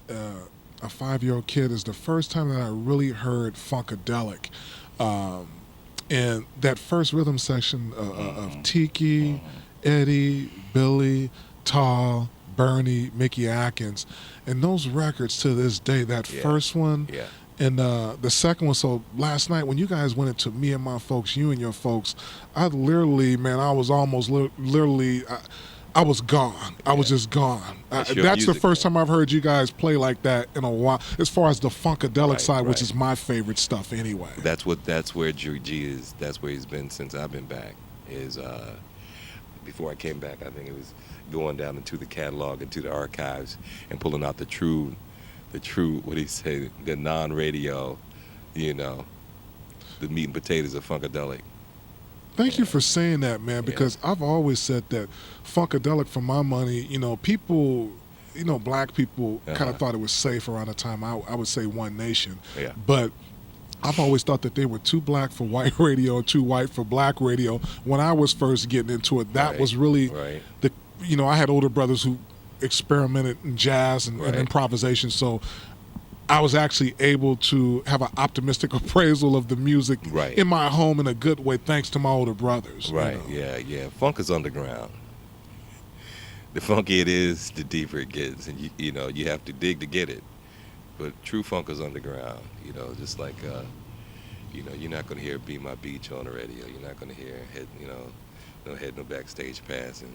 as a 5-year-old kid is the first time that I really heard funkadelic. Um, and that first rhythm section of Tiki, Eddie, Billy, Tall, Bernie, Mickey Atkins, and those records to this day, that first one and the second one. So last night when you guys went into Me and My Folks, You and Your Folks, I literally, man, I was almost literally... I was gone. I was just gone. That's the first time I've heard you guys play like that in a while. As far as the funkadelic side, which is my favorite stuff anyway. That's where G is. That's where he's been since I've been back. Is before I came back, I think it was going down into the catalog, into the archives, and pulling out the true, what do you say, the non-radio, the meat and potatoes of funkadelic. Thank you for saying that, man, because I've always said that funkadelic, for my money, people, black people kind of thought it was safe around the time I would say One Nation. Yeah. But I've always thought that they were too black for white radio, too white for black radio. When I was first getting into it, that was really I had older brothers who experimented in jazz and improvisation, so I was actually able to have an optimistic appraisal of the music in my home in a good way, thanks to my older brothers. Right, yeah. Funk is underground. The funkier it is, the deeper it gets, and you have to dig to get it. But true funk is underground. Just like you're not going to hear "Be My Beach" on the radio. You're not going to hear no backstage pass, and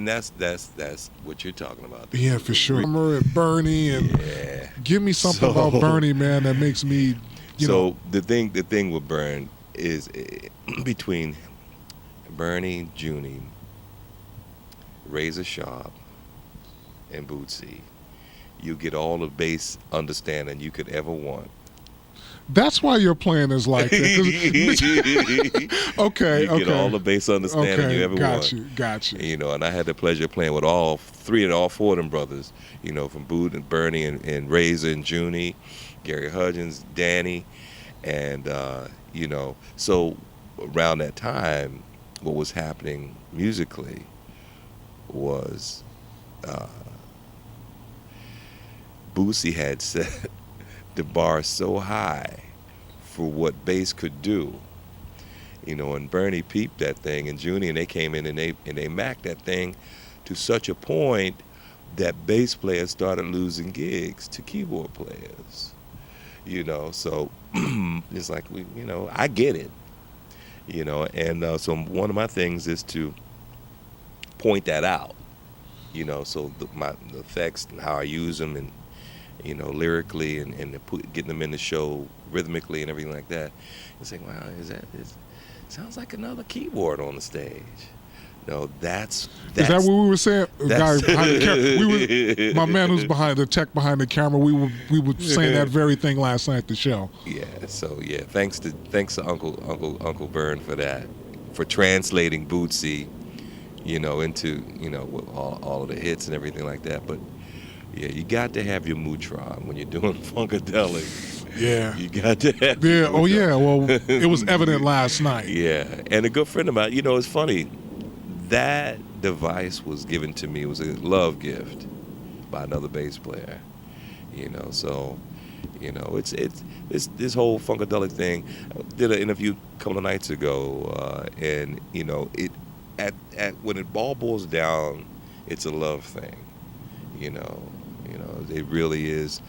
that's what you're talking about. Yeah, for sure. And Bernie, and give me something about Bernie, man, that makes me. So the thing with Bern is between Bernie, Junie, Razor Sharp, and Bootsy, you get all the bass understanding you could ever want. That's why your plan is like that. Okay. You get all the bass understanding you ever want. Got you. And I had the pleasure of playing with all four of them brothers. From Boot and Bernie and Razor and Junie, Gary Hudgens, Danny, and so around that time, what was happening musically was Bootsy had set the bar so high for what bass could do, and Bernie peeped that thing, and Junie, and they came in and they macked that thing to such a point that bass players started losing gigs to keyboard players. So it's like I get it, and so one of my things is to point that out, so the effects and how I use them, and lyrically, and getting them in the show rhythmically and everything like that. It's like, wow, sounds like another keyboard on the stage. No, that's is that what we were saying? Guy behind the camera. My man who's behind the tech behind the camera. We were saying that very thing last night at the show. Yeah. So thanks to Uncle Bern for that, for translating Bootsy, into with all of the hits and everything like that. But yeah, you got to have your Mutron when you're doing funkadelic. Yeah. You got to have Oh, yeah. Well, it was evident last night. Yeah. And a good friend of mine, it's funny, that device was given to me. It was a love gift by another bass player. So, it's this whole funkadelic thing. I did an interview a couple of nights ago, and, it when it all boils down, it's a love thing. It really is.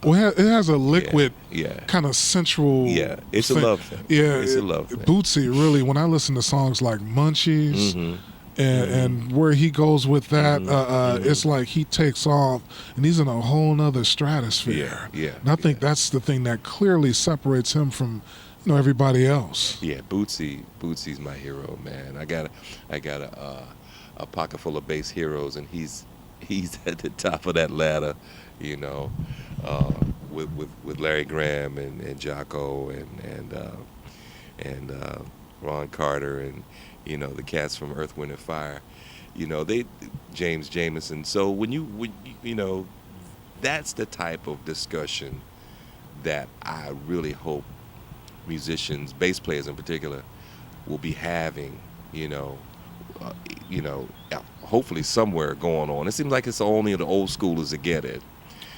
Well, it has a liquid, kind of sensual. Yeah, it's thing. A love thing. Yeah, it's a love thing. Bootsy, really, when I listen to songs like Munchies, and where he goes with that, it's like he takes off, and he's in a whole nother stratosphere. Yeah. And I think that's the thing that clearly separates him from, everybody else. Yeah, Bootsy's my hero, man. I got a pocket full of bass heroes, and he's at the top of that ladder, with Larry Graham and Jocko and Ron Carter and the cats from Earth, Wind and Fire, they James Jamerson. So when that's the type of discussion that I really hope musicians, bass players in particular, will be having, hopefully somewhere going on. It seems like it's only the old schoolers that get it.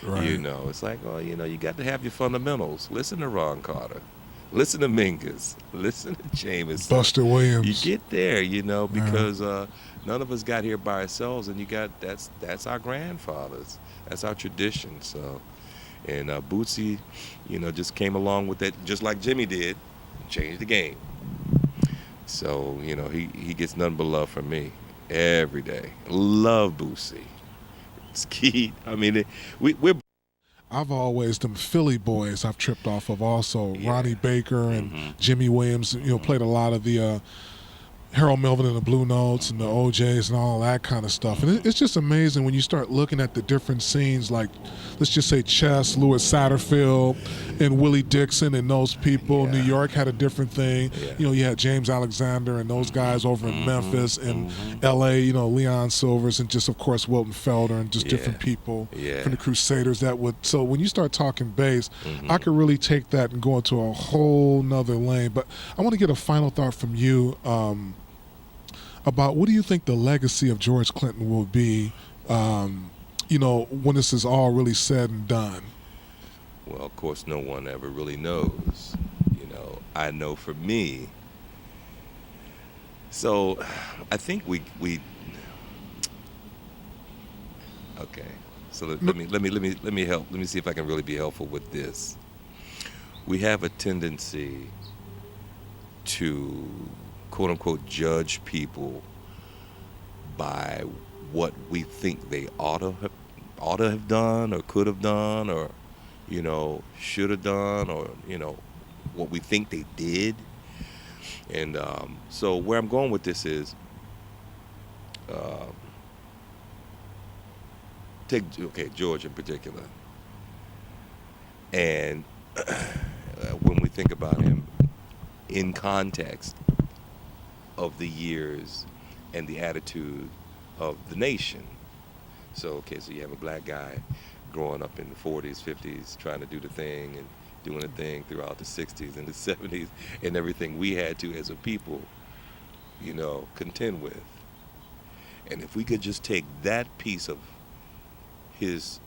Right. You know, it's like, oh, you know, you got to have your fundamentals. Listen to Ron Carter. Listen to Mingus. Listen to Jamerson. Buster Williams. You get there, you know, because none of us got here by ourselves, and that's our grandfathers. That's our tradition. So, and Bootsy, you know, just came along with that, just like Jimmy did, changed the game. So, you know, he gets nothing but love from me every day. Love Bootsy. It's key. I mean, we're. I've always, them Philly boys I've tripped off of also. Yeah. Ronnie Baker and Jimmy Williams, you know, played a lot of the Harold Melvin and the Blue Notes and the OJs and all that kind of stuff. And it's just amazing when you start looking at the different scenes, like, let's just say Chess, Lewis Satterfield, and Willie Dixon and those people. New York had a different thing. You know, you had James Alexander and those guys over in Memphis and L.A., you know, Leon Sylvers and just, of course, Wilton Felder and just different people from the Crusaders that would. So when you start talking bass, I could really take that and go into a whole nother lane. But I want to get a final thought from you about what do you think the legacy of George Clinton will be, you know, when this is all really said and done? Well, of course, no one ever really knows. You know, I know for me. So, I think we. Okay. So let me help. Let me see if I can really be helpful with this. We have a tendency to, quote unquote, judge people by what we think they ought to have done or could have done or, you know, should have done, or, you know, what we think they did. And so where I'm going with this is, take George in particular. And when we think about him in context of the years and the attitude of the nation. So you have a black guy growing up in the 40s, 50s, trying to do the thing and doing the thing throughout the 60s and the 70s and everything we had to as a people, you know, contend with. And if we could just take that piece of his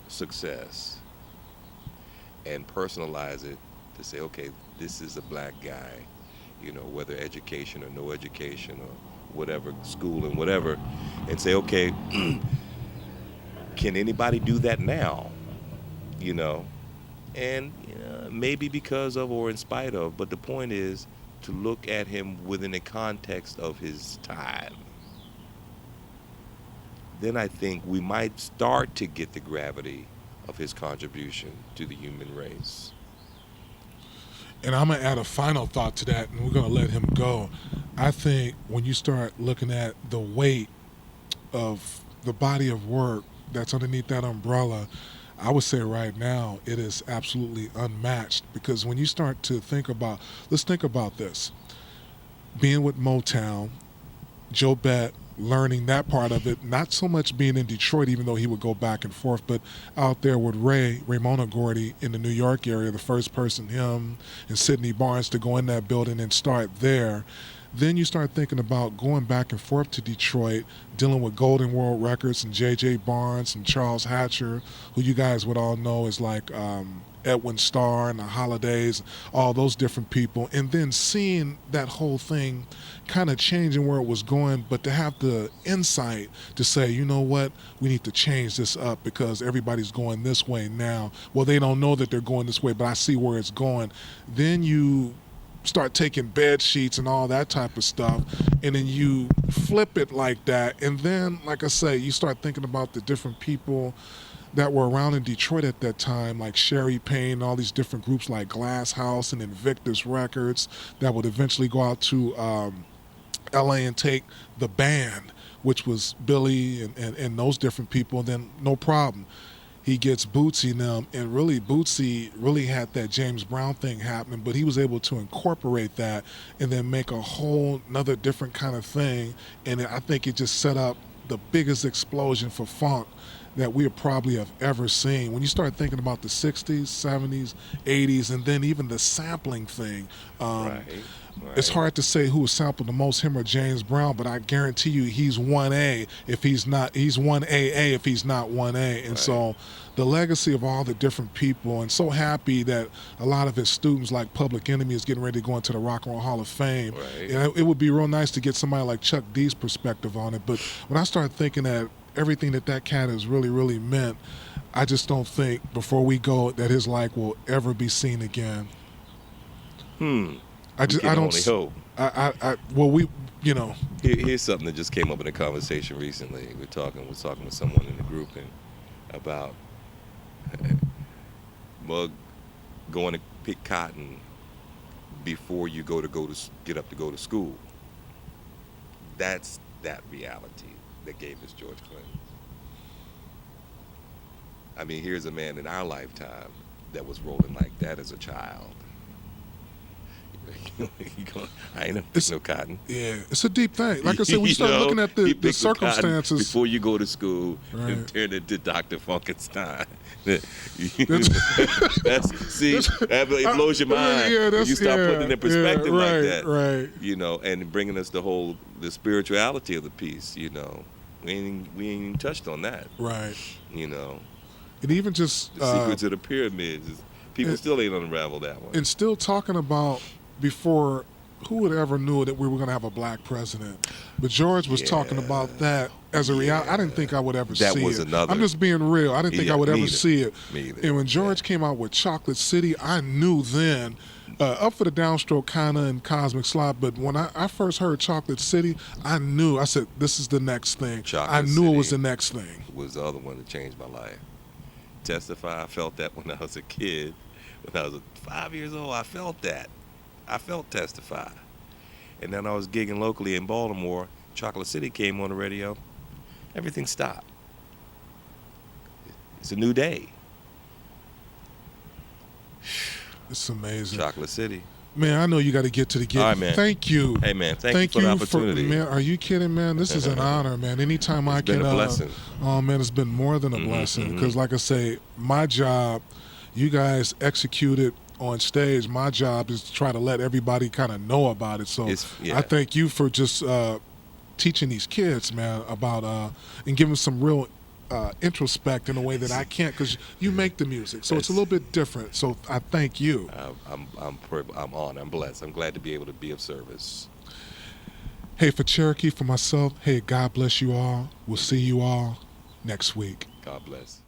success and personalize it to say, okay, this is a black guy, you know, whether education or no education or whatever, school and whatever, and say, okay, can anybody do that now? You know, and maybe because of or in spite of, but the point is to look at him within the context of his time. Then I think we might start to get the gravity of his contribution to the human race. And I'm going to add a final thought to that, and we're going to let him go. I think when you start looking at the weight of the body of work that's underneath that umbrella, I would say right now it is absolutely unmatched. Because when you start to think about, let's think about this. Being with Motown, Joe Bett, learning that part of it, not so much being in Detroit, even though he would go back and forth, but out there with Ramona Gordy in the New York area, the first person, him and Sidney Barnes, to go in that building and start there. Then you start thinking about going back and forth to Detroit, dealing with Golden World Records and J.J. Barnes and Charles Hatcher, who you guys would all know is like Edwin Starr and the Holidays, all those different people, and then seeing that whole thing kind of changing where it was going, but to have the insight to say, you know what, we need to change this up because everybody's going this way now. Well, they don't know that they're going this way, but I see where it's going. Then you start taking bed sheets and all that type of stuff, and then you flip it like that, and then, like I say, you start thinking about the different people that were around in Detroit at that time, like Sherry Payne, all these different groups like Glass House and Invictus Records that would eventually go out to LA and take the band, which was Billy and those different people. And then no problem, he gets Bootsy and them, and really Bootsy really had that James Brown thing happening, but he was able to incorporate that and then make a whole another different kind of thing. And I think it just set up the biggest explosion for funk that we probably have ever seen. When you start thinking about the 60s, 70s, 80s, and then even the sampling thing, Right. it's hard to say who was sampled the most, him or James Brown, but I guarantee you he's 1A if he's not, he's 1AA if he's not 1A. And so the legacy of all the different people, and so happy that a lot of his students like Public Enemy is getting ready to go into the Rock and Roll Hall of Fame. Right. And it would be real nice to get somebody like Chuck D's perspective on it. But when I start thinking that everything that cat has really, really meant, I just don't think before we go that his like will ever be seen again. I don't only hope. Well, we, you know. Here's something that just came up in a conversation recently. We're talking with someone in the group and about going to pick cotton before you get up to go to school. That's that reality that gave us George Clinton. I mean, here's a man in our lifetime that was rolling like that as a child. I ain't never no cotton. Yeah, it's a deep thing. Like I said, when you start looking at the circumstances before you go to school and turn into Dr. Funkenstein. It blows your mind. You start putting it in perspective like that. Right. You know, and bringing us the spirituality of the piece. You know, we ain't even touched on that. Right. You know, and even just the secrets of the pyramids. People still ain't unraveled that one. And still talking about before, who would ever knew that we were going to have a black president? But George was talking about that as a reality. I didn't think I would ever see it. That was another. I'm just being real. I didn't think I would ever see it. Me either. And when George came out with Chocolate City, I knew then, up for the downstroke kind of and Cosmic Slide, but when I first heard Chocolate City, I knew. I said, this is the next thing. I knew it was the next thing. Was the other one that changed my life. Testify, I felt that when I was a kid. When I was 5 years old, I felt that. I felt Testify. And then I was gigging locally in Baltimore. Chocolate City came on the radio. Everything stopped. It's a new day. It's amazing. Chocolate City. Man, I know you got to get to the gig. All right, man. Thank you. Hey, man, thank you for the opportunity. Man, are you kidding, man? This is an honor, man. Anytime I can. It's been a blessing. Oh, man, it's been more than a blessing. Because, like I say, my job, you guys executed on stage. My job is to try to let everybody kind of know about it. So I thank you for just teaching these kids, man, about and giving some real introspect in a way that I can't, because you make the music, so it's a little bit different. So I thank you. I'm honored. I'm blessed. I'm glad to be able to be of service. Hey, for Cherokee, for myself, hey, God bless you all. We'll see you all next week. God bless.